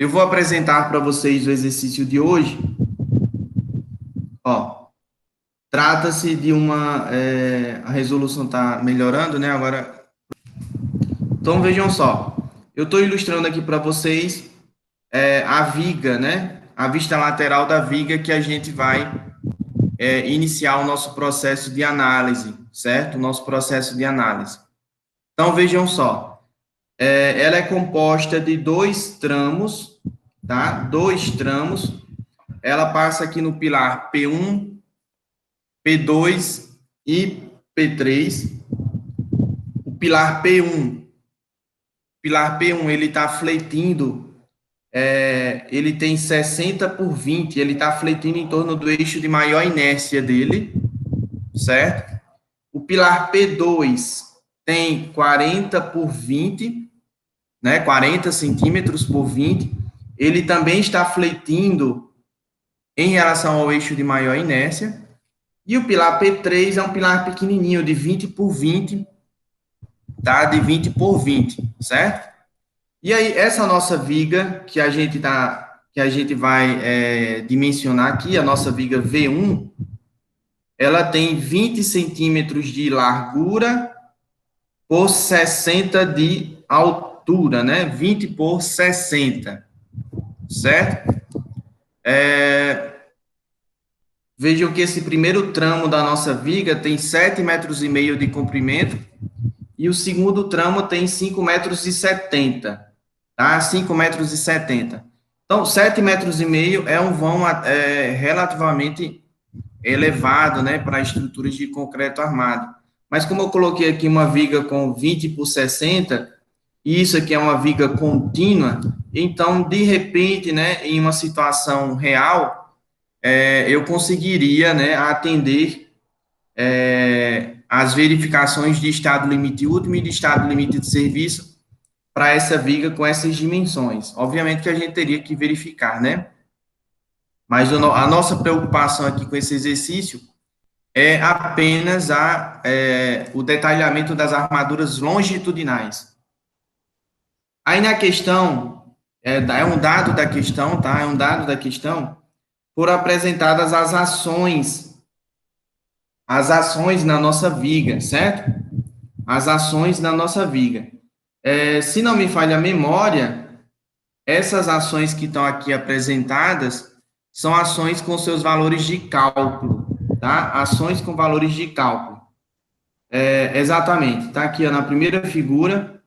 Eu vou apresentar para vocês o exercício de hoje. Ó, trata-se de uma... a resolução está melhorando, né? Agora, então vejam só. Eu estou ilustrando aqui para vocês a viga, né? A vista lateral da viga que a gente vai iniciar o nosso processo de análise, certo? O nosso processo de análise. Então vejam só. Ela é composta de dois tramos, tá? Dois tramos. Ela passa aqui no pilar P1, P2 e P3. O pilar P1 ele está fletindo, ele tem 60 por 20, ele está fletindo em torno do eixo de maior inércia dele, certo? O pilar P2 tem 40 por 20, né? 40 centímetros por 20. Ele também está fletindo em relação ao eixo de maior inércia. E o pilar P3 é um pilar pequenininho, de 20 por 20, tá? De 20 por 20, certo? E aí, essa nossa viga que a gente vai dimensionar aqui, a nossa viga V1, ela tem 20 centímetros de largura por 60 de altura, né? 20 por 60, certo? Vejam que esse primeiro tramo da nossa viga tem 7,5 metros de comprimento e o segundo tramo tem 5,70 metros, tá? 5,70 metros. Então, 7,5 metros é um vão relativamente elevado, né, para estruturas de concreto armado. Mas como eu coloquei aqui uma viga com 20 por 60, e isso aqui é uma viga contínua, então, de repente, né, em uma situação real, eu conseguiria, né, atender as verificações de estado limite último e de estado limite de serviço para essa viga com essas dimensões. Obviamente que a gente teria que verificar, né? Mas a nossa preocupação aqui com esse exercício é apenas o detalhamento das armaduras longitudinais. Aí na questão, é um dado da questão, tá? É um dado da questão, foram apresentadas as ações na nossa viga, certo? As ações na nossa viga. Se não me falha a memória, essas ações que estão aqui apresentadas são ações com seus valores de cálculo, tá? Ações com valores de cálculo. Exatamente, tá aqui ó, na primeira figura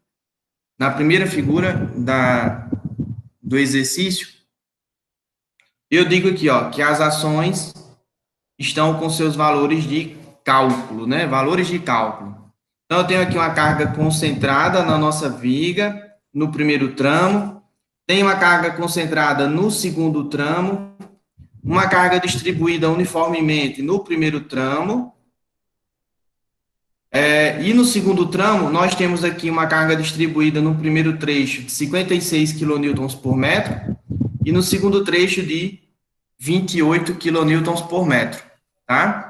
do exercício, eu digo aqui, ó, que as ações estão com seus valores de cálculo, né? Valores de cálculo. Então, eu tenho aqui uma carga concentrada na nossa viga, no primeiro tramo, tem uma carga concentrada no segundo tramo, uma carga distribuída uniformemente no primeiro tramo, e no segundo tramo, nós temos aqui uma carga distribuída no primeiro trecho de 56 kN por metro, e no segundo trecho de 28 kN por metro, tá?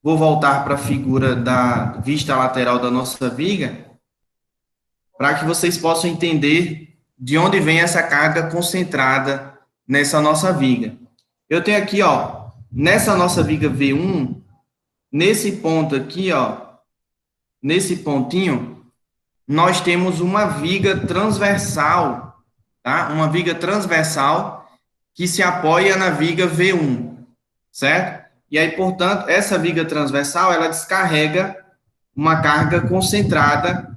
Vou voltar para a figura da vista lateral da nossa viga, para que vocês possam entender de onde vem essa carga concentrada nessa nossa viga. Eu tenho aqui, ó, nessa nossa viga V1, nesse ponto aqui, ó, nesse pontinho, nós temos uma viga transversal, tá? Uma viga transversal que se apoia na viga V1, certo? E aí, portanto, essa viga transversal, ela descarrega uma carga concentrada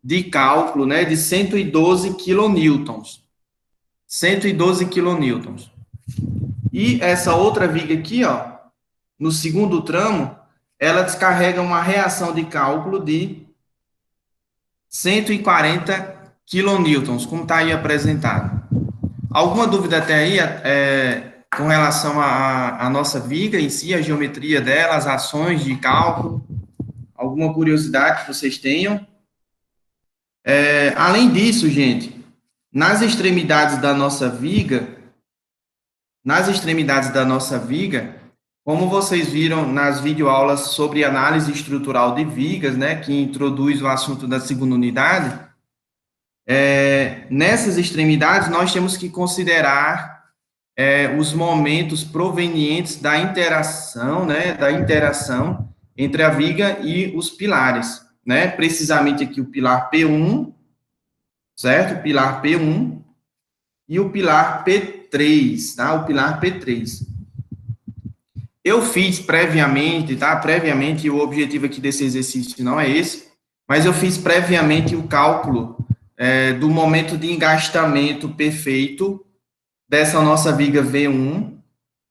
de cálculo, né, de 112 quilonewtons. 112 quilonewtons. E essa outra viga aqui, ó, no segundo tramo, ela descarrega uma reação de cálculo de 140 quilonewtons, como está aí apresentado. Alguma dúvida até aí com relação à nossa viga em si, a geometria dela, as ações de cálculo? Alguma curiosidade que vocês tenham? Além disso, gente, nas extremidades da nossa viga, como vocês viram nas videoaulas sobre análise estrutural de vigas, né, que introduz o assunto da segunda unidade, Nessas extremidades, nós temos que considerar os momentos provenientes da interação, né, entre a viga e os pilares, né? Precisamente aqui o pilar P1, certo? O pilar P1 e o pilar P3, tá? O pilar P3. Eu fiz previamente, tá? Previamente, o objetivo aqui desse exercício não é esse, mas eu fiz previamente o cálculo do momento de engastamento perfeito dessa nossa viga V1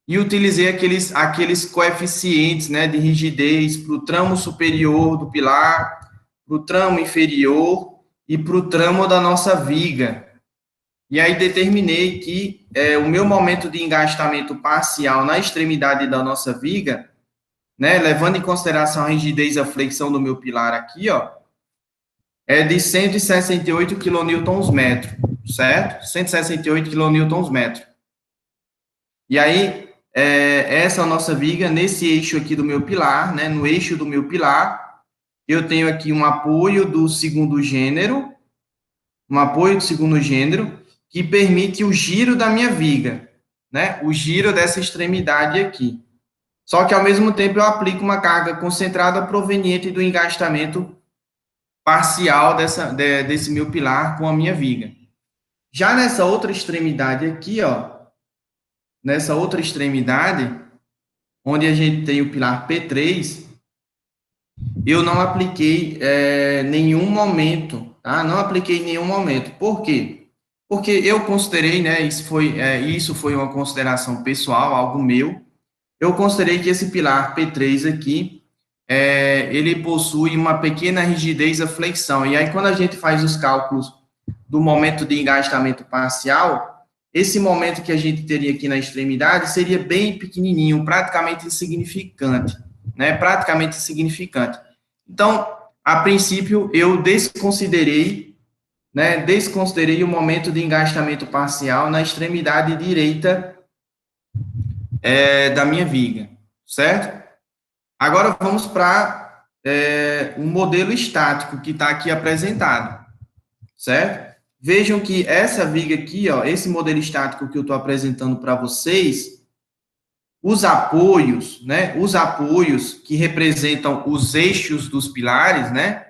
e utilizei aqueles coeficientes, né, de rigidez para o tramo superior do pilar, para o tramo inferior e para o tramo da nossa viga. E aí determinei que o meu momento de engastamento parcial na extremidade da nossa viga, né, levando em consideração a rigidez e a flexão do meu pilar aqui, ó, é de 168 quilonewtons metro, certo? 168 quilonewtons metro. E aí, essa é a nossa viga, nesse eixo aqui do meu pilar, né, no eixo do meu pilar, eu tenho aqui um apoio do segundo gênero, que permite o giro da minha viga, né, o giro dessa extremidade aqui. Só que, ao mesmo tempo, eu aplico uma carga concentrada proveniente do engastamento parcial desse meu pilar com a minha viga. Já nessa outra extremidade aqui, ó, nessa outra extremidade, onde a gente tem o pilar P3, eu não apliquei nenhum momento, tá? Não apliquei nenhum momento. Por quê? Porque eu considerei, né, isso foi uma consideração pessoal, algo meu, eu considerei que esse pilar P3 aqui, ele possui uma pequena rigidez à flexão, e aí quando a gente faz os cálculos do momento de engastamento parcial, esse momento que a gente teria aqui na extremidade seria bem pequenininho, praticamente insignificante, né? Praticamente insignificante. Então, a princípio, eu desconsiderei, né? Desconsiderei o momento de engastamento parcial na extremidade direita da minha viga, certo? Agora vamos para um modelo estático que está aqui apresentado, certo? Vejam que essa viga aqui, ó, esse modelo estático que eu estou apresentando para vocês, os apoios, né? Os apoios que representam os eixos dos pilares, né?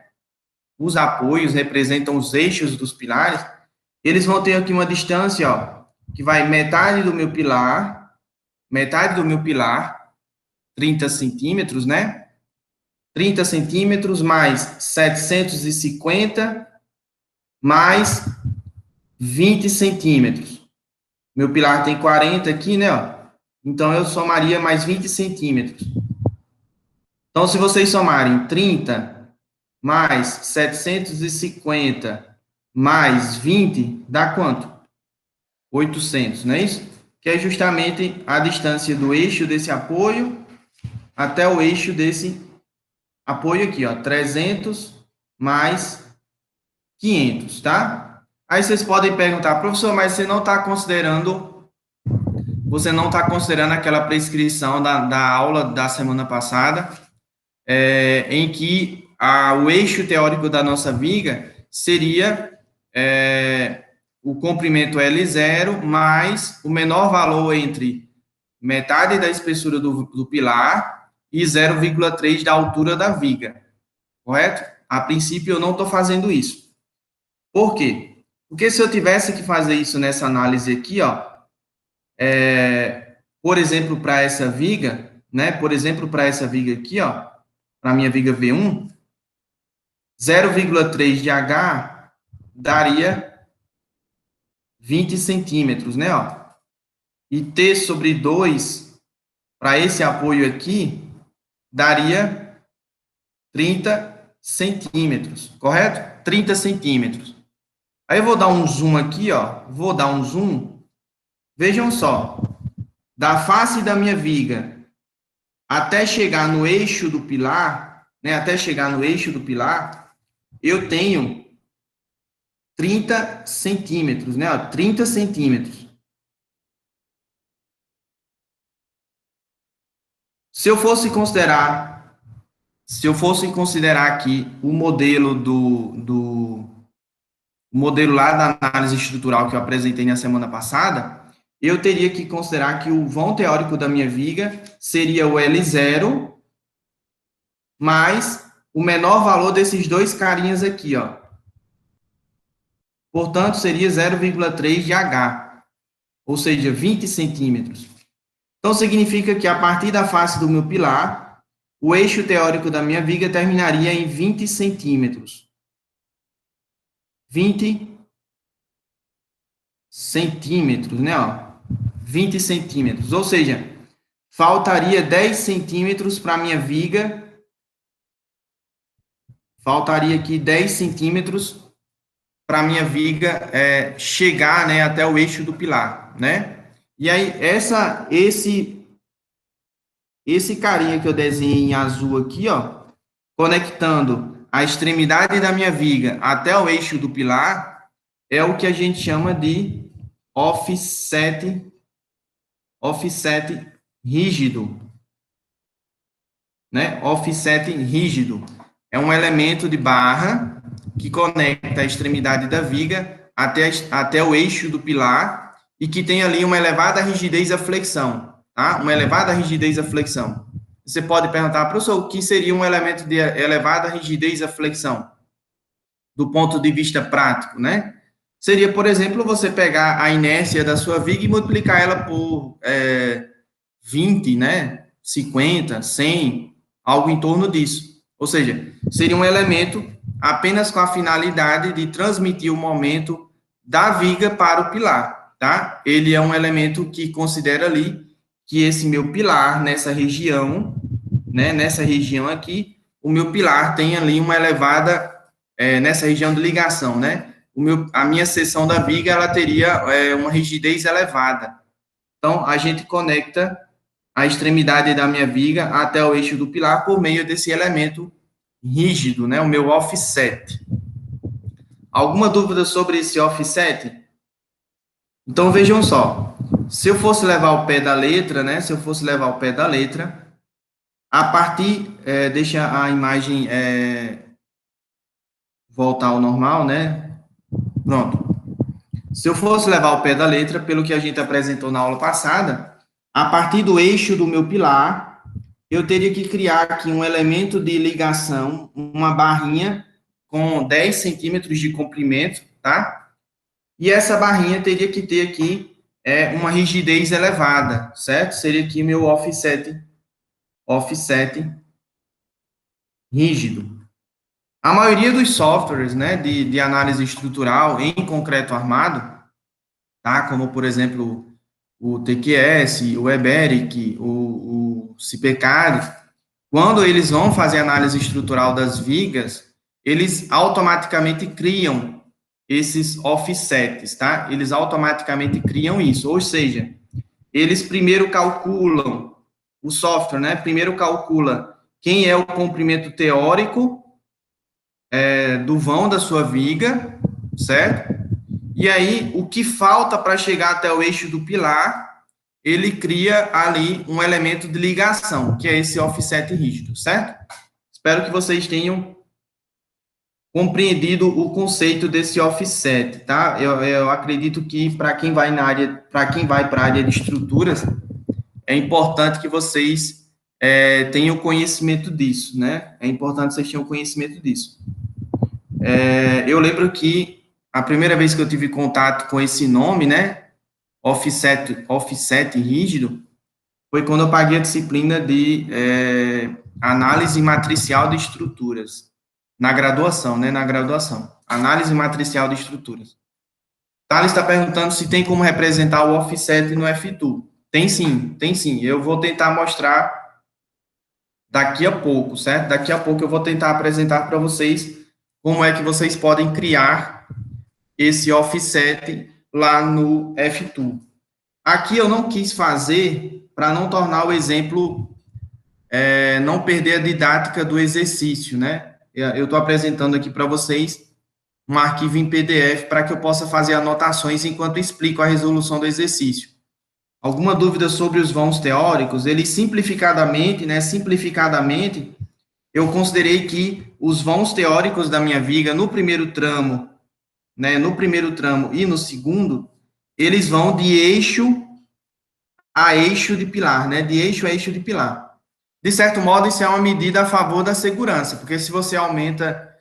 Os apoios representam os eixos dos pilares. Eles vão ter aqui uma distância, ó, que vai metade do meu pilar, 30 centímetros, né? 30 centímetros mais 750 mais 20 centímetros. Meu pilar tem 40 aqui, né? Ó. Então, eu somaria mais 20 centímetros. Então, se vocês somarem 30 mais 750 mais 20, dá quanto? 800, não é isso? Que é justamente a distância do eixo desse apoio até o eixo desse apoio aqui, ó. 300 mais 500, tá? Aí vocês podem perguntar, professor, mas você não está considerando aquela prescrição da aula da semana passada, em que o eixo teórico da nossa viga seria o comprimento L0 mais o menor valor entre metade da espessura do pilar e 0,3 da altura da viga, correto? A princípio, eu não estou fazendo isso. Por quê? Porque se eu tivesse que fazer isso nessa análise aqui, ó, por exemplo, para essa viga, né? Por exemplo, para essa viga aqui, ó, para a minha viga V1, 0,3 de H daria 20 centímetros, né? Ó. E T sobre 2, para esse apoio aqui, daria 30 centímetros, correto? 30 centímetros. Aí eu vou dar um zoom aqui, ó. Vou dar um zoom. Vejam só. Da face da minha viga até chegar no eixo do pilar, né? Até chegar no eixo do pilar, eu tenho 30 centímetros, né? Ó, 30 centímetros. Se eu fosse considerar aqui o modelo o modelo lá da análise estrutural que eu apresentei na semana passada, eu teria que considerar que o vão teórico da minha viga seria o L0 mais o menor valor desses dois carinhas aqui, ó. Portanto, seria 0,3 de H, ou seja, 20 centímetros. Então, significa que a partir da face do meu pilar, o eixo teórico da minha viga terminaria em 20 centímetros. 20 centímetros, né? Ó, 20 centímetros, ou seja, faltaria 10 centímetros para a minha viga, faltaria aqui 10 centímetros para a minha viga chegar, né, até o eixo do pilar, né? E aí, esse carinha que eu desenhei em azul aqui, ó, conectando a extremidade da minha viga até o eixo do pilar, é o que a gente chama de offset rígido, né? Offset rígido é um elemento de barra que conecta a extremidade da viga até o eixo do pilar e que tem ali uma elevada rigidez à flexão, tá? Uma elevada rigidez à flexão. Você pode perguntar, professor, o que seria um elemento de elevada rigidez à flexão? Do ponto de vista prático, né? Seria, por exemplo, você pegar a inércia da sua viga e multiplicar ela por 20, né? 50, 100, algo em torno disso. Ou seja, seria um elemento apenas com a finalidade de transmitir o momento da viga para o pilar, tá? Ele é um elemento que considera ali que esse meu pilar, nessa região, né, nessa região aqui, o meu pilar tem ali uma elevada, nessa região de ligação, né? A minha seção da viga, ela teria uma rigidez elevada. Então, a gente conecta a extremidade da minha viga até o eixo do pilar por meio desse elemento rígido, né? O meu offset. Alguma dúvida sobre esse offset? Então, vejam só. Se eu fosse levar o pé da letra, né? Se eu fosse levar o pé da letra, a partir, deixa a imagem voltar ao normal, né? Pronto. Se eu fosse levar o pé da letra, pelo que a gente apresentou na aula passada, a partir do eixo do meu pilar, eu teria que criar aqui um elemento de ligação, uma barrinha com 10 centímetros de comprimento, tá? E essa barrinha teria que ter aqui uma rigidez elevada, certo? Seria aqui meu offset rígido. A maioria dos softwares, né, de análise estrutural em concreto armado, tá? Como, por exemplo, o TQS, o Eberic, o CIPECAD, quando eles vão fazer análise estrutural das vigas, eles automaticamente criam esses offsets, tá? Eles automaticamente criam isso, ou seja, eles primeiro calculam, o software, né, primeiro calcula quem é o comprimento teórico do vão da sua viga, certo? E aí, o que falta para chegar até o eixo do pilar, ele cria ali um elemento de ligação, que é esse offset rígido, certo? Espero que vocês tenham compreendido o conceito desse offset, tá? Eu acredito que para quem vai para a área de estruturas, é importante que vocês tenham conhecimento disso, né? É importante que vocês tenham conhecimento disso. Eu lembro que a primeira vez que eu tive contato com esse nome, né, offset rígido, foi quando eu paguei a disciplina de análise matricial de estruturas, na graduação, né, análise matricial de estruturas. Thales está perguntando se tem como representar o offset no F2. Tem sim, eu vou tentar mostrar daqui a pouco, certo? Daqui a pouco eu vou tentar apresentar para vocês como é que vocês podem criar esse offset lá no F2. Aqui eu não quis fazer para não tornar o exemplo, não perder a didática do exercício, né? Eu estou apresentando aqui para vocês um arquivo em PDF para que eu possa fazer anotações enquanto explico a resolução do exercício. Alguma dúvida sobre os vãos teóricos? Ele simplificadamente, eu considerei que os vãos teóricos da minha viga no primeiro tramo né, no primeiro tramo e no segundo, eles vão de eixo a eixo de pilar, né, de eixo a eixo de pilar. De certo modo, isso é uma medida a favor da segurança, porque se você aumenta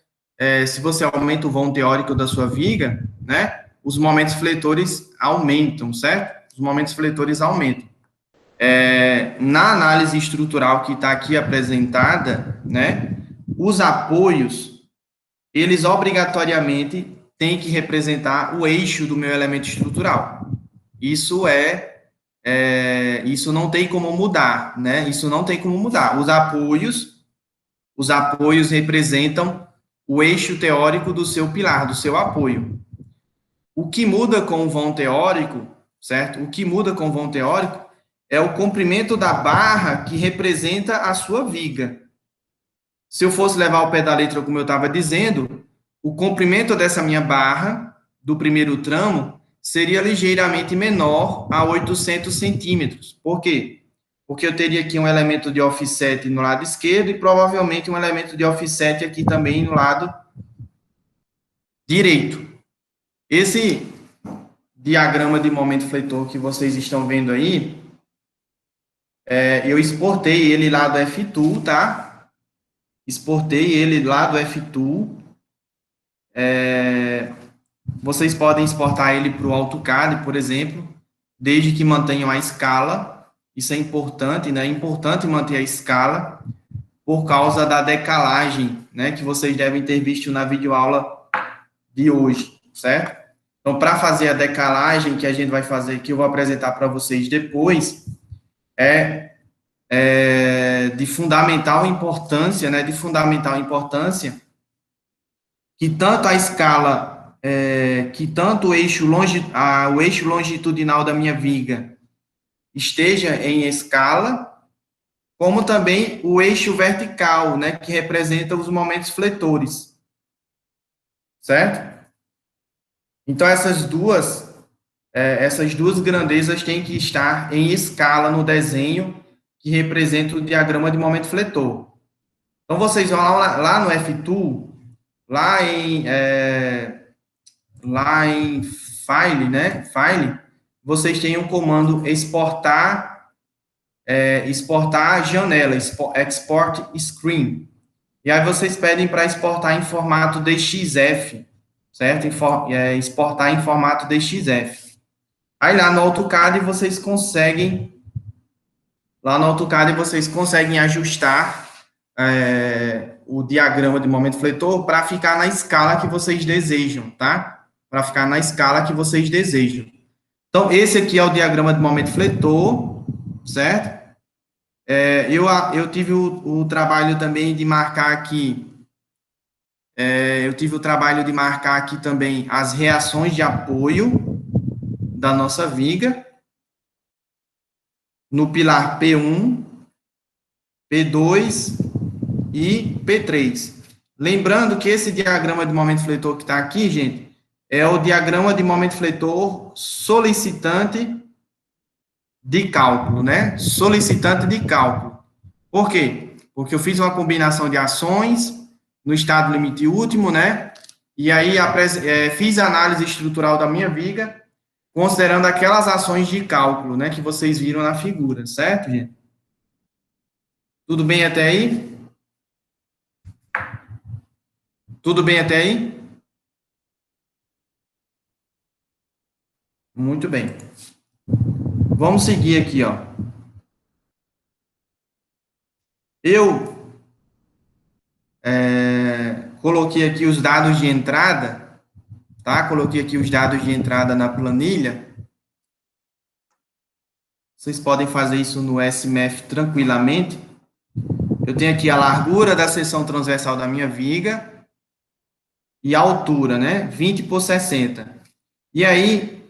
o vão teórico da sua viga, né, os momentos fletores aumentam, certo? Os momentos fletores aumentam. Na análise estrutural que está aqui apresentada, né, os apoios, eles obrigatoriamente têm que representar o eixo do meu elemento estrutural. Isso não tem como mudar, né? Isso não tem como mudar. Os apoios representam o eixo teórico do seu pilar, do seu apoio. O que muda com o vão teórico, certo? O que muda com o vão teórico é o comprimento da barra que representa a sua viga. Se eu fosse levar o pé da letra, como eu estava dizendo, o comprimento dessa minha barra, do primeiro tramo, seria ligeiramente menor a 800 centímetros. Por quê? Porque eu teria aqui um elemento de offset no lado esquerdo e provavelmente um elemento de offset aqui também no lado direito. Esse diagrama de momento fletor que vocês estão vendo aí, eu exportei ele lá do FTool, tá? Exportei ele lá do FTool. Vocês podem exportar ele para o AutoCAD, por exemplo, desde que mantenham a escala. Isso é importante, né? É importante manter a escala por causa da decalagem, né? Que vocês devem ter visto na videoaula de hoje, certo? Então, para fazer a decalagem que a gente vai fazer, que eu vou apresentar para vocês depois, de fundamental importância, né? De fundamental importância que tanto a escala, que tanto o eixo longitudinal da minha viga esteja em escala, como também o eixo vertical, né, que representa os momentos fletores, certo? Então, essas duas grandezas têm que estar em escala no desenho que representa o diagrama de momento fletor. Então, vocês vão lá no FTool, lá em File, né? File, vocês têm um comando exportar, exportar janela, export screen. E aí vocês pedem para exportar em formato DXF, certo? Exportar em formato DXF. Aí lá no AutoCAD vocês conseguem, ajustar o diagrama de momento fletor para ficar na escala que vocês desejam, tá? Para ficar na escala que vocês desejam. Então, esse aqui é o diagrama de momento fletor, certo? Eu tive o trabalho também de marcar aqui, também as reações de apoio da nossa viga no pilar P1, P2 e P3. Lembrando que esse diagrama de momento fletor que está aqui, gente, é o diagrama de momento fletor solicitante de cálculo, né? Solicitante de cálculo. Por quê? Porque eu fiz uma combinação de ações no estado limite último, né? E aí fiz a análise estrutural da minha viga, considerando aquelas ações de cálculo, né? Que vocês viram na figura, certo, gente? Tudo bem até aí? Tudo bem até aí? Muito bem. Vamos seguir aqui, ó. Eu coloquei aqui os dados de entrada, tá? Coloquei aqui os dados de entrada na planilha. Vocês podem fazer isso no SMF tranquilamente. Eu tenho aqui a largura da seção transversal da minha viga e a altura, né? 20 por 60. E aí,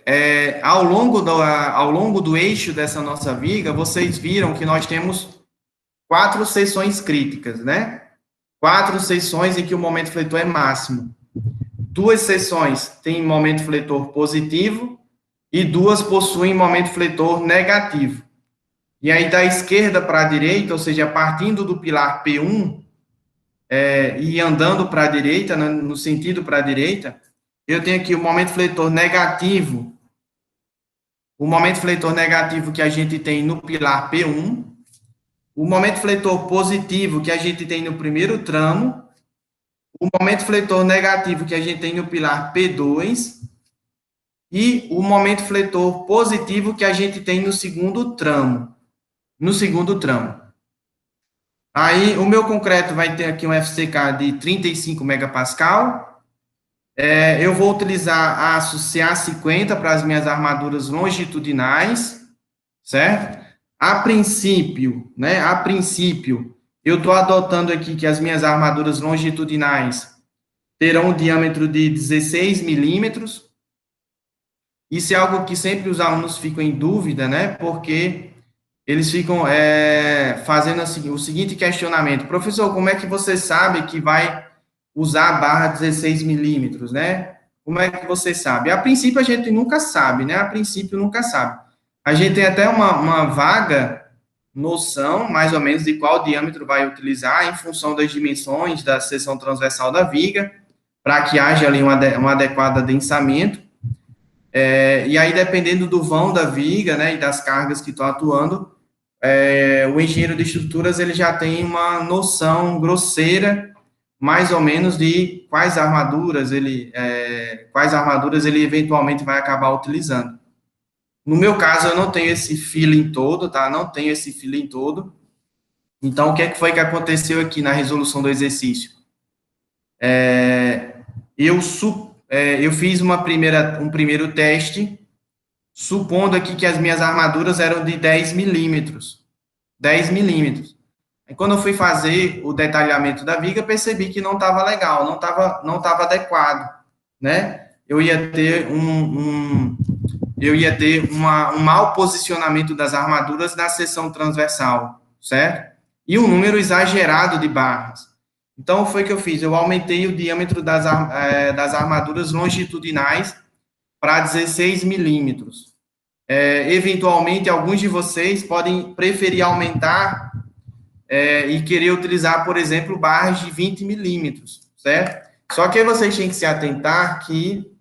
ao longo do eixo dessa nossa viga, vocês viram que nós temos 4 seções críticas, né? 4 seções em que o momento fletor é máximo. 2 seções têm momento fletor positivo e 2 possuem momento fletor negativo. E aí, da esquerda para a direita, ou seja, partindo do pilar P1 e andando para a direita, no sentido para a direita, eu tenho aqui o momento fletor negativo, o momento fletor negativo que a gente tem no pilar P1, o momento fletor positivo que a gente tem no primeiro tramo, o momento fletor negativo que a gente tem no pilar P2 e o momento fletor positivo que a gente tem no segundo tramo. No segundo tramo. Aí, o meu concreto vai ter aqui um FCK de 35 megapascal. Eu vou utilizar aço CA50 para as minhas armaduras longitudinais, certo? A princípio, né? A princípio, eu estou adotando aqui que as minhas armaduras longitudinais terão um diâmetro de 16 milímetros. Isso é algo que sempre os alunos ficam em dúvida, né? Porque eles ficam fazendo assim, o seguinte questionamento: professor, como é que você sabe que vai usar a barra 16 milímetros, né? Como é que você sabe? A princípio, a gente nunca sabe, né? A princípio, nunca sabe. A gente tem até uma vaga noção, mais ou menos, de qual diâmetro vai utilizar em função das dimensões da seção transversal da viga, para que haja ali um adequado adensamento. E aí, dependendo do vão da viga, né, e das cargas que estão atuando, o engenheiro de estruturas ele já tem uma noção grosseira, mais ou menos, de quais armaduras ele eventualmente vai acabar utilizando. No meu caso, eu não tenho esse feeling todo, tá? Não tenho esse feeling todo. Então, o que é que foi que aconteceu aqui na resolução do exercício? Eu fiz um primeiro teste, supondo aqui que as minhas armaduras eram de 10 milímetros. 10 milímetros. Aí, quando eu fui fazer o detalhamento da viga, percebi que não estava legal, não tava adequado, né? Eu ia ter um mau posicionamento das armaduras na seção transversal, certo? E um número exagerado de barras. Então, foi o que eu fiz, eu aumentei o diâmetro das armaduras longitudinais para 16 milímetros. Eventualmente, alguns de vocês podem preferir aumentar e querer utilizar, por exemplo, barras de 20 milímetros, certo? Só que aí vocês têm que se atentar que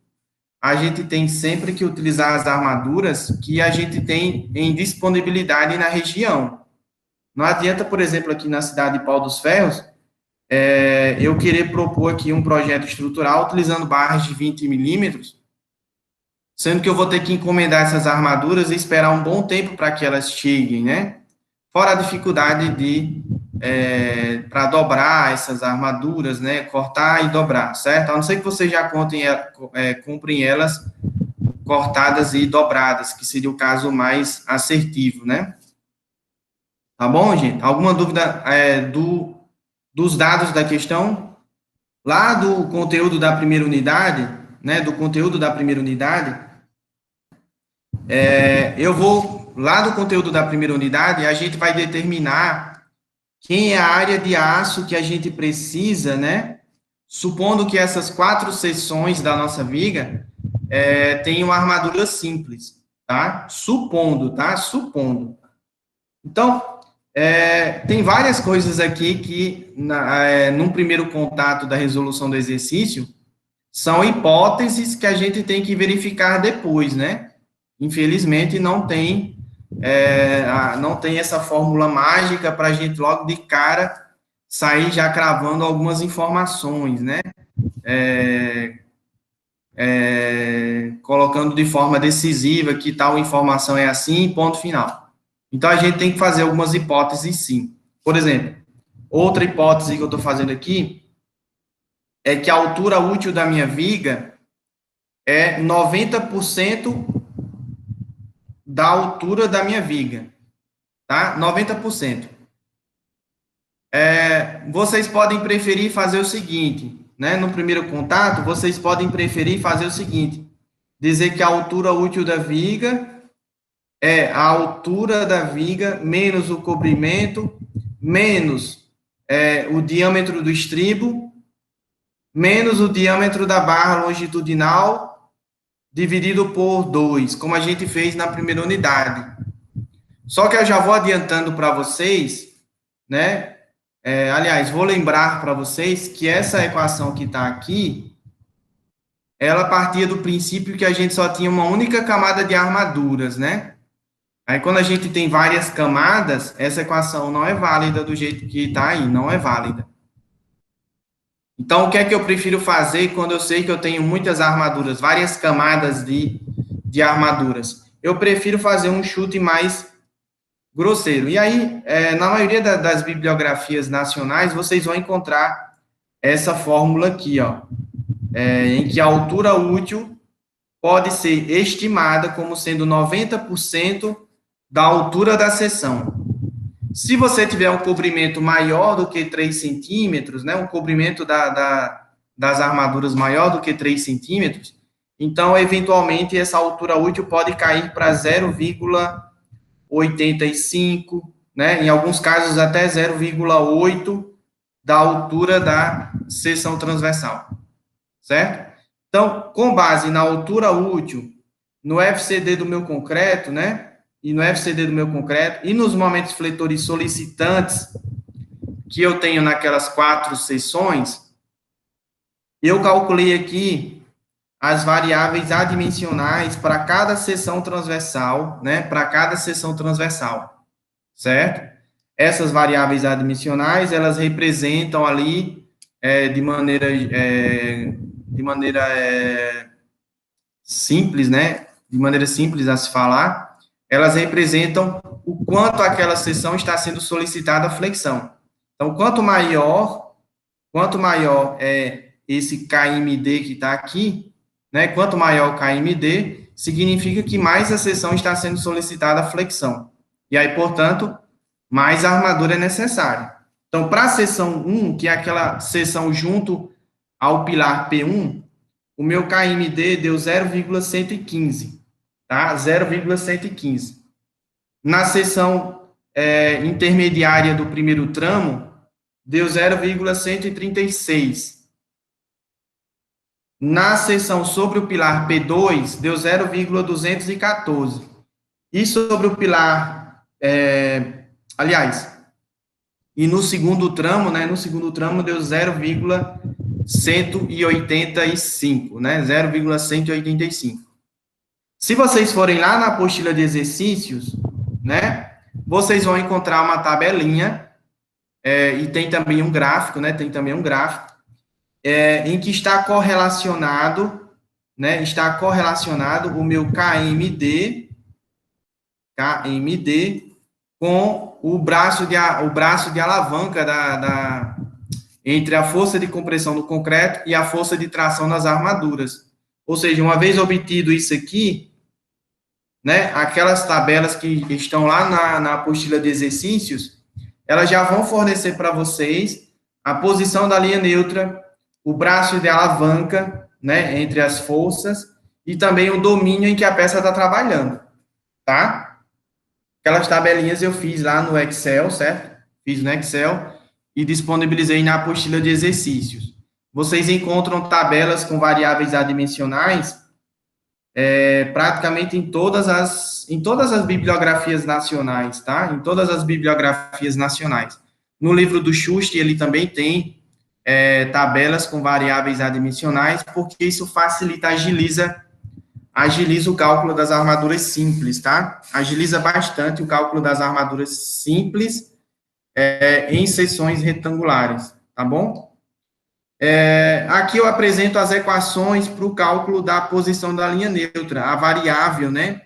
a gente tem sempre que utilizar as armaduras que a gente tem em disponibilidade na região. Não adianta, por exemplo, aqui na cidade de Pau dos Ferros, eu querer propor aqui um projeto estrutural utilizando barras de 20 milímetros, sendo que eu vou ter que encomendar essas armaduras e esperar um bom tempo para que elas cheguem, né? Fora a dificuldade para dobrar essas armaduras, né? Cortar e dobrar, certo? A não ser que vocês já comprem elas cortadas e dobradas, que seria o caso mais assertivo, né? Tá bom, gente? Alguma dúvida dos dados da questão? Lá do conteúdo da primeira unidade, né? Do conteúdo da primeira unidade, lá do conteúdo da primeira unidade, a gente vai determinar quem é a área de aço que a gente precisa, né? Supondo que essas 4 seções da nossa viga tenham uma armadura simples, tá? Supondo, tá? Supondo. Então, tem várias coisas aqui que, num primeiro contato da resolução do exercício, são hipóteses que a gente tem que verificar depois, né? Infelizmente, não tem essa fórmula mágica para a gente logo de cara sair já cravando algumas informações, né? Colocando de forma decisiva que tal informação é assim, ponto final. Então, a gente tem que fazer algumas hipóteses, sim. Por exemplo, outra hipótese que eu estou fazendo aqui é que a altura útil da minha viga é 90% da altura da minha viga, tá? 90%. Vocês podem preferir fazer o seguinte, né? No primeiro contato, vocês podem preferir fazer o seguinte, dizer que a altura útil da viga é a altura da viga menos o comprimento, menos o diâmetro do estribo, menos o diâmetro da barra longitudinal, dividido por 2, como a gente fez na primeira unidade. Só que eu já vou adiantando para vocês, né? Aliás, vou lembrar para vocês que essa equação que está aqui, ela partia do princípio que a gente só tinha uma única camada de armaduras, né? Aí, quando a gente tem várias camadas, essa equação não é válida do jeito que está aí, não é válida. Então, o que é que eu prefiro fazer quando eu sei que eu tenho muitas armaduras, várias camadas de armaduras? Eu prefiro fazer um chute mais grosseiro. E aí, na maioria das bibliografias nacionais, vocês vão encontrar essa fórmula aqui, ó, em que a altura útil pode ser estimada como sendo 90% da altura da seção. Se você tiver um cobrimento maior do que 3 centímetros, né, um cobrimento das armaduras maior do que 3 centímetros, então, eventualmente, essa altura útil pode cair para 0,85, né, em alguns casos até 0,8 da altura da seção transversal, certo? Então, com base na altura útil, no FCD do meu concreto, né, e no FCD do meu concreto, e nos momentos fletores solicitantes que eu tenho naquelas 4 seções, eu calculei aqui as variáveis adimensionais para cada seção transversal, né, para cada seção transversal, certo? Essas variáveis adimensionais, elas representam ali, de maneira simples, né, de maneira simples a se falar, elas representam o quanto aquela seção está sendo solicitada a flexão. Então, quanto maior é esse KMD que está aqui, né, quanto maior o KMD, significa que mais a seção está sendo solicitada a flexão. E aí, portanto, mais armadura é necessária. Então, para a seção 1, que é aquela seção junto ao pilar P1, o meu KMD deu 0,115, tá? 0,115. Na seção intermediária do primeiro tramo, deu 0,136. Na seção sobre o pilar P2, deu 0,214. E sobre o pilar, e no segundo tramo, né, no segundo tramo deu 0,185, né, 0,185. Se vocês forem lá na apostila de exercícios, né, vocês vão encontrar uma tabelinha, e tem também um gráfico, né, em que está correlacionado, né, o meu KMD com o braço de alavanca entre a força de compressão do concreto e a força de tração nas armaduras. Ou seja, uma vez obtido isso aqui, né, aquelas tabelas que estão lá na apostila de exercícios, elas já vão fornecer para vocês a posição da linha neutra, o braço de alavanca, né, entre as forças, e também o domínio em que a peça está trabalhando, tá? Aquelas tabelinhas eu fiz lá no Excel, certo? Fiz no Excel e disponibilizei na apostila de exercícios. Vocês encontram tabelas com variáveis adimensionais praticamente em todas as bibliografias nacionais, tá? Em todas as bibliografias nacionais. No livro do Schust, ele também tem tabelas com variáveis adimensionais, porque isso facilita, agiliza o cálculo das armaduras simples, tá? Agiliza bastante o cálculo das armaduras simples em seções retangulares, tá bom? Aqui eu apresento as equações para o cálculo da posição da linha neutra, a variável, né?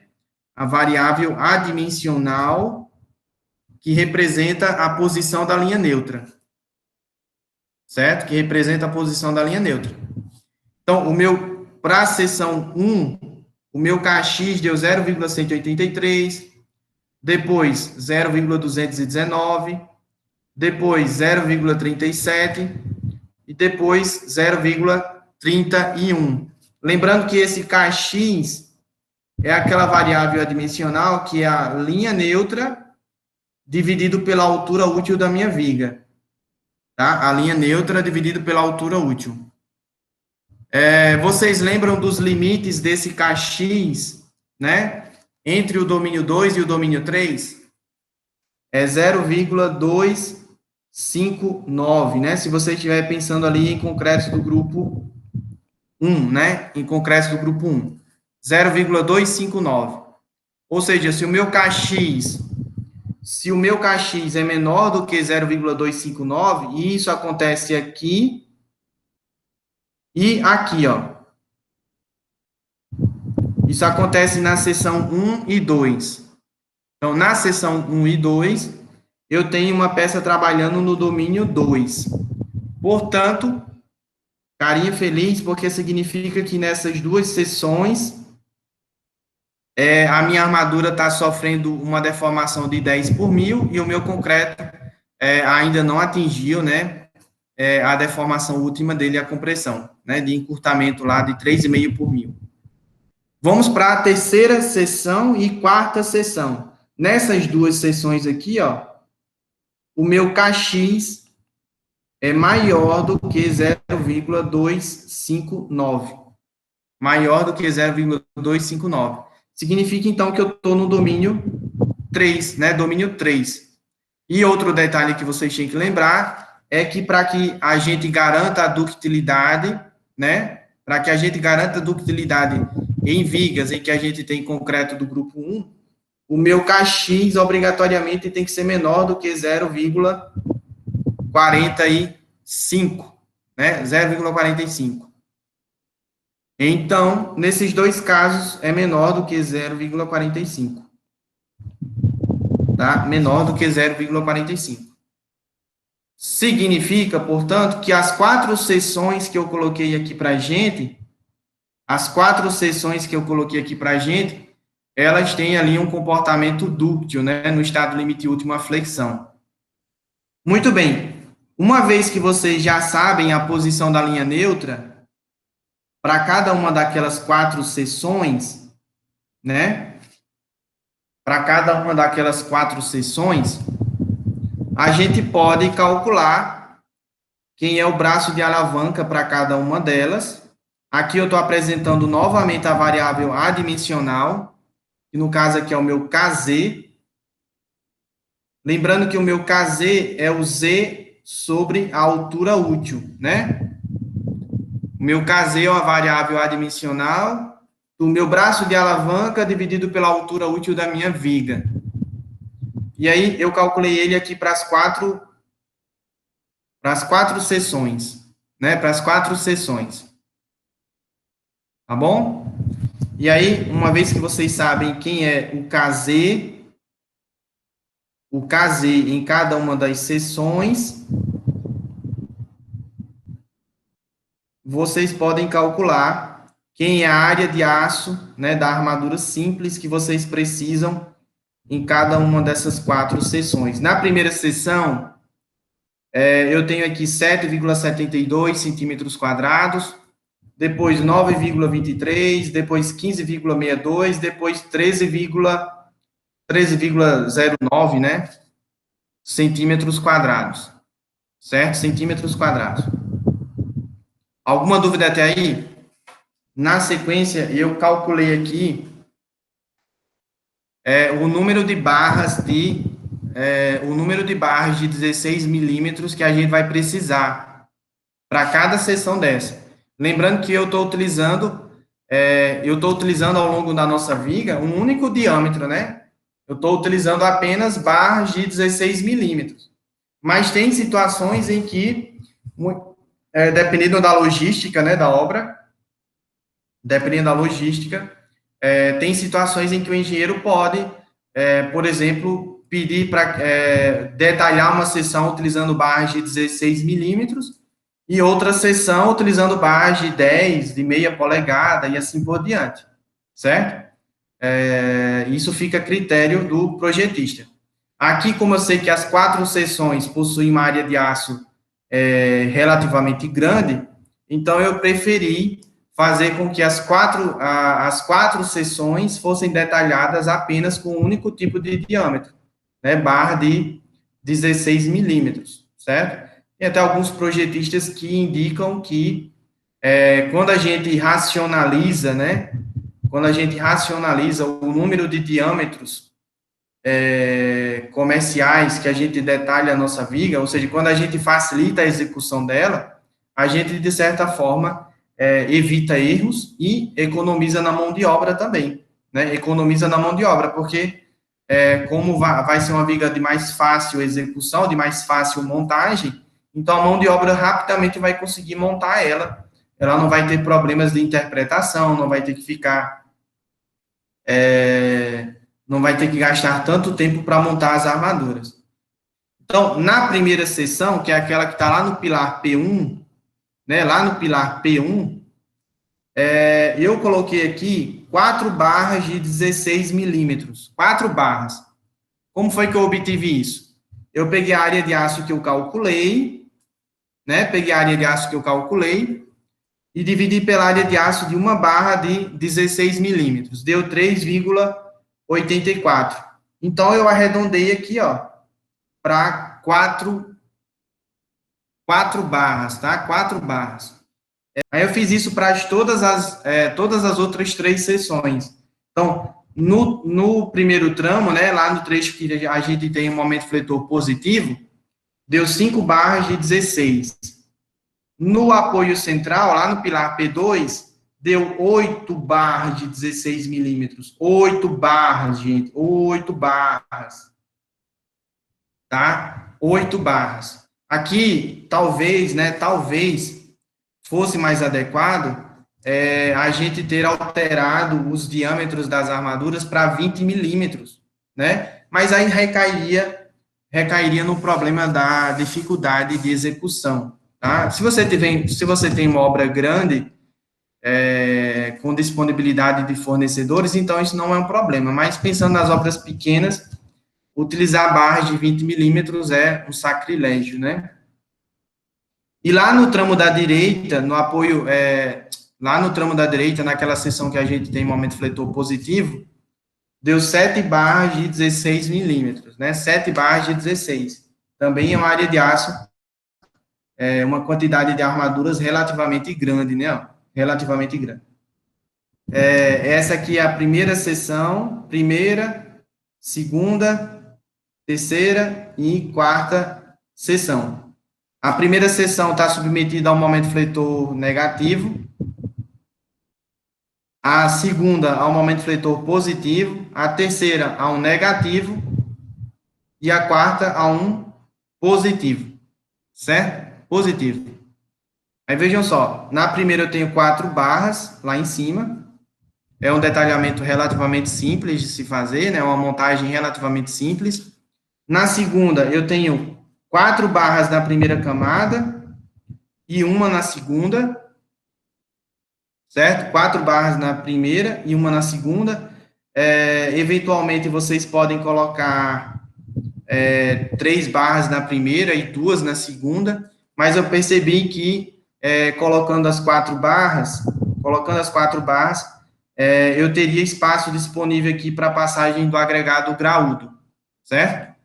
A variável adimensional que representa a posição da linha neutra, certo? Que representa a posição da linha neutra. Então, para a seção 1, o meu KX deu 0,183, depois 0,219, depois 0,37 e depois 0,31. Lembrando que esse KX é aquela variável adimensional que é a linha neutra dividido pela altura útil da minha viga. Tá? A linha neutra dividido pela altura útil. Vocês lembram dos limites desse KX, né? Entre o domínio 2 e o domínio 3? É 0,259, né? Se você estiver pensando ali em concretos do grupo 1, né? Em concreto do grupo 1. 0,259. Ou seja, se o meu KX é menor do que 0,259, e isso acontece aqui e aqui, ó. Isso acontece na seção 1 e 2. Então, na seção 1 e 2, eu tenho uma peça trabalhando no domínio 2. Portanto, carinha feliz, porque significa que nessas duas seções, a minha armadura está sofrendo uma deformação de 10 por mil e o meu concreto ainda não atingiu, né, a deformação última dele, a compressão, né, de encurtamento lá de 3,5 por mil. Vamos para a terceira seção e quarta seção. Nessas duas seções aqui, ó, o meu KX é maior do que 0,259. Maior do que 0,259. Significa, então, que eu estou no domínio 3, né? Domínio 3. E outro detalhe que vocês têm que lembrar é que para que a gente garanta a ductilidade, né? Para que a gente garanta a ductilidade em vigas em que a gente tem concreto do grupo 1, o meu KX obrigatoriamente tem que ser menor do que 0,45, né? 0,45. Então, nesses dois casos, é menor do que 0,45. Tá? Menor do que 0,45. Significa, portanto, que as 4 seções que eu coloquei aqui para a gente, elas têm ali um comportamento dúctil, né? No estado limite último à flexão. Muito bem. Uma vez que vocês já sabem a posição da linha neutra, para cada uma daquelas 4 seções, né? Para cada uma daquelas 4 seções, a gente pode calcular quem é o braço de alavanca para cada uma delas. Aqui eu estou apresentando novamente a variável adimensional, que no caso aqui é o meu KZ. Lembrando que o meu KZ é o Z sobre a altura útil, né? O meu KZ é uma variável adimensional do meu braço de alavanca dividido pela altura útil da minha viga. E aí eu calculei ele aqui para as quatro seções, né? Para as 4 seções. Tá bom? E aí, uma vez que vocês sabem quem é o KZ em cada uma das seções, vocês podem calcular quem é a área de aço, né, da armadura simples que vocês precisam em cada uma dessas 4 seções. Na primeira seção, eu tenho aqui 7,72 centímetros quadrados, depois 9,23, depois 15,62, depois 13,09, né, centímetros quadrados, certo? Centímetros quadrados. Alguma dúvida até aí? Na sequência, eu calculei aqui o número de barras de 16 milímetros que a gente vai precisar para cada seção dessa. Lembrando que eu estou utilizando ao longo da nossa viga um único diâmetro, né? Eu estou utilizando apenas barras de 16 milímetros. Mas tem situações em que, dependendo da logística, né, da obra, tem situações em que o engenheiro pode, por exemplo, pedir para detalhar uma seção utilizando barras de 16 milímetros e outra seção utilizando barras de 10, de meia polegada e assim por diante, certo? Isso fica a critério do projetista. Aqui, como eu sei que as 4 seções possuem uma área de aço relativamente grande, então eu preferi fazer com que as quatro seções fossem detalhadas apenas com um único tipo de diâmetro, né, barra de 16 milímetros, certo? Tem até alguns projetistas que indicam que quando a gente racionaliza, né, quando a gente racionaliza o número de diâmetros comerciais que a gente detalha a nossa viga, ou seja, quando a gente facilita a execução dela, a gente, de certa forma, evita erros e economiza na mão de obra também, né? Economiza na mão de obra, porque como vai ser uma viga de mais fácil execução, de mais fácil montagem, então a mão de obra rapidamente vai conseguir montar ela não vai ter problemas de interpretação, não vai ter que ficar, não vai ter que gastar tanto tempo para montar as armaduras. Então, na primeira seção, que é aquela que está lá no pilar P1, né, lá no pilar P1, eu coloquei aqui 4 barras de 16 milímetros, 4 barras. Como foi que eu obtive isso? Eu peguei a área de aço que eu calculei, né, e dividi pela área de aço de uma barra de 16 milímetros, deu 3,84. Então, eu arredondei aqui, ó, para 4 barras, tá? 4 barras. Aí eu fiz isso para todas as outras 3 seções. Então, no primeiro tramo, né, lá no trecho que a gente tem um momento fletor positivo, deu 5 barras de 16. No apoio central, lá no pilar P2, deu 8 barras de 16 milímetros. 8 barras, gente. 8 barras. Tá? 8 barras. Aqui, talvez, né, fosse mais adequado a gente ter alterado os diâmetros das armaduras para 20 milímetros, né? Mas aí recairia no problema da dificuldade de execução, tá? Se você tem uma obra grande, com disponibilidade de fornecedores, então isso não é um problema, mas pensando nas obras pequenas, utilizar barras de 20 milímetros é um sacrilégio, né? E lá no tramo da direita, no apoio, lá no tramo da direita, naquela seção que a gente tem momento fletor positivo, deu 7 barras de 16 milímetros, né? 7 barras de 16. Também é uma área de aço, uma quantidade de armaduras relativamente grande, né? Relativamente grande. Essa aqui é a primeira seção, primeira, segunda, terceira e quarta seção. A primeira seção está submetida a um momento fletor negativo, a segunda a um momento fletor positivo, a terceira a um negativo e a quarta a um positivo, certo? Positivo. Aí vejam só, na primeira eu tenho 4 barras lá em cima, é um detalhamento relativamente simples de se fazer, né? Uma montagem relativamente simples. Na segunda eu tenho 4 barras na primeira camada e uma na segunda, certo? 4 barras na primeira e uma na segunda. Eventualmente, vocês podem colocar 3 barras na primeira e 2 na segunda, mas eu percebi que colocando as 4 barras, eu teria espaço disponível aqui para passagem do agregado graúdo, certo?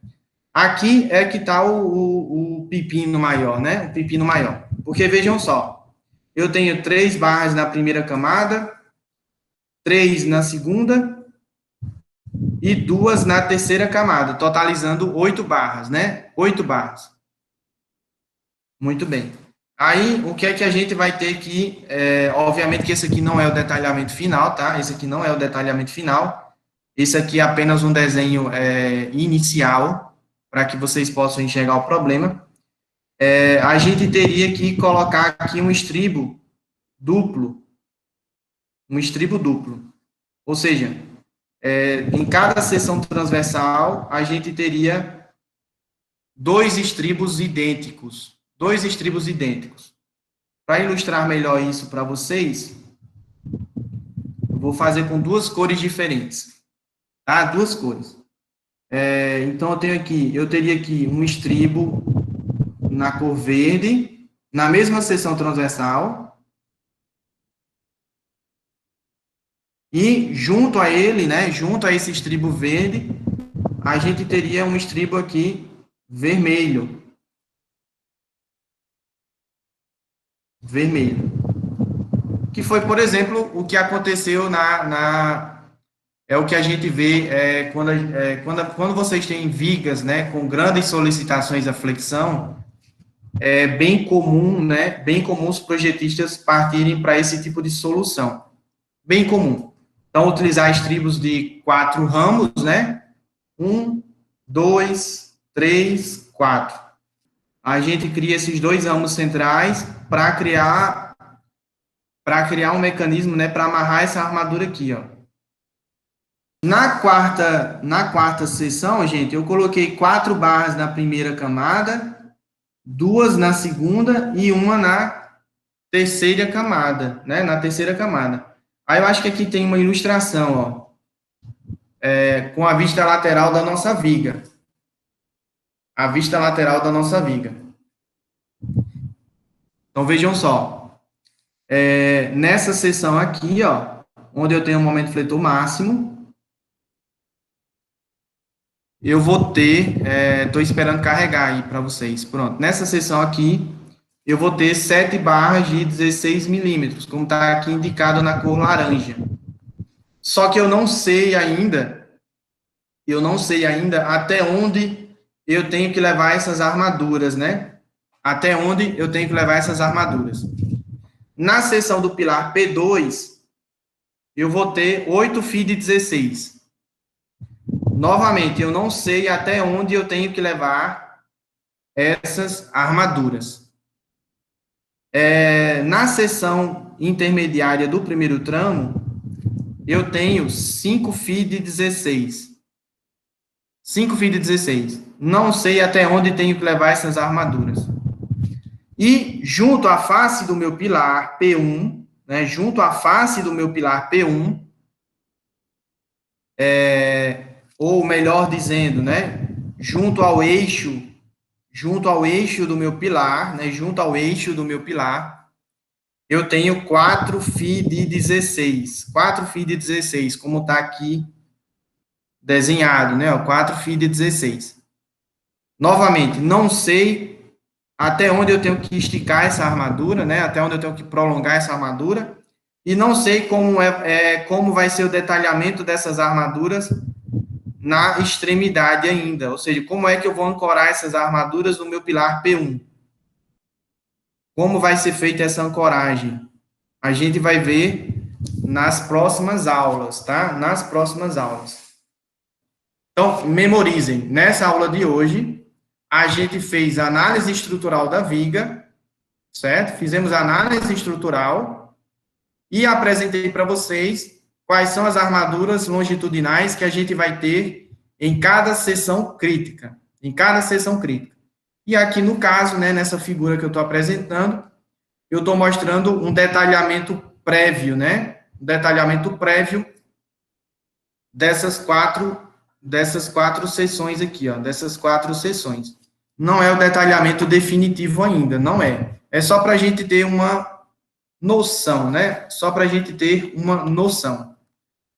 Aqui é que está o pepino maior, né? O pepino maior. Porque vejam só, eu tenho 3 barras na primeira camada, 3 na segunda e 2 na terceira camada, totalizando 8 barras, né? 8 barras. Muito bem. Aí, o que é que a gente vai ter que... obviamente que esse aqui não é o detalhamento final, tá? Esse aqui não é o detalhamento final. Esse aqui é apenas um desenho inicial, para que vocês possam enxergar o problema. A gente teria que colocar aqui um estribo duplo. Ou seja, em cada seção transversal, a gente teria 2 estribos idênticos. 2 estribos idênticos. Para ilustrar melhor isso para vocês, eu vou fazer com 2 cores diferentes. Tá? 2 cores. Então, eu teria aqui um estribo na cor verde, na mesma seção transversal, e junto a ele, né, junto a esse estribo verde, a gente teria um estribo aqui vermelho. Que foi, por exemplo, o que aconteceu é o que a gente vê quando vocês têm vigas, né, com grandes solicitações à flexão, é bem comum, né? Bem comum os projetistas partirem para esse tipo de solução. Bem comum. Então, utilizar estribos de 4 ramos, né? 1, 2, 3, 4. A gente cria esses 2 ramos centrais para criar um mecanismo, né, para amarrar essa armadura aqui, ó. Na quarta seção, gente, eu coloquei 4 barras na primeira camada, 2 na segunda e uma na terceira camada, né? Na terceira camada. Aí eu acho que aqui tem uma ilustração, ó, com a vista lateral da nossa viga. A vista lateral da nossa viga. Então vejam só, nessa seção aqui, ó, onde eu tenho um momento fletor máximo, eu vou ter, estou esperando carregar aí para vocês. Pronto, nessa seção aqui, eu vou ter 7 barras de 16 milímetros, como está aqui indicado na cor laranja. Só que eu não sei ainda até onde eu tenho que levar essas armaduras, né? Até onde eu tenho que levar essas armaduras. Na seção do pilar P2, eu vou ter 8 fios de 16. Novamente, eu não sei até onde eu tenho que levar essas armaduras. Na seção intermediária do primeiro tramo, eu tenho 5 fios de 16. 5 fios de 16. Não sei até onde tenho que levar essas armaduras. E junto à face do meu pilar P1, né, junto à face do meu pilar P1, ou melhor dizendo, né, junto ao eixo do meu pilar, né, junto ao eixo do meu pilar, eu tenho 4 fios de 16. 4 fios de 16, como está aqui desenhado, né, 4 fios de 16. Novamente, não sei até onde eu tenho que esticar essa armadura, né, até onde eu tenho que prolongar essa armadura, e não sei como vai ser o detalhamento dessas armaduras na extremidade ainda, ou seja, como é que eu vou ancorar essas armaduras no meu pilar P1? Como vai ser feita essa ancoragem? A gente vai ver nas próximas aulas, tá? Nas próximas aulas. Então, memorizem. Nessa aula de hoje, a gente fez análise estrutural da viga, certo? Fizemos análise estrutural e apresentei para vocês quais são as armaduras longitudinais que a gente vai ter em cada seção crítica. Em cada seção crítica. E aqui, no caso, né, nessa figura que eu estou apresentando, eu estou mostrando um detalhamento prévio, né? Um detalhamento prévio dessas quatro seções aqui, ó, dessas 4 seções. Não é o detalhamento definitivo ainda, não é. É só para a gente ter uma noção, né? Só para a gente ter uma noção.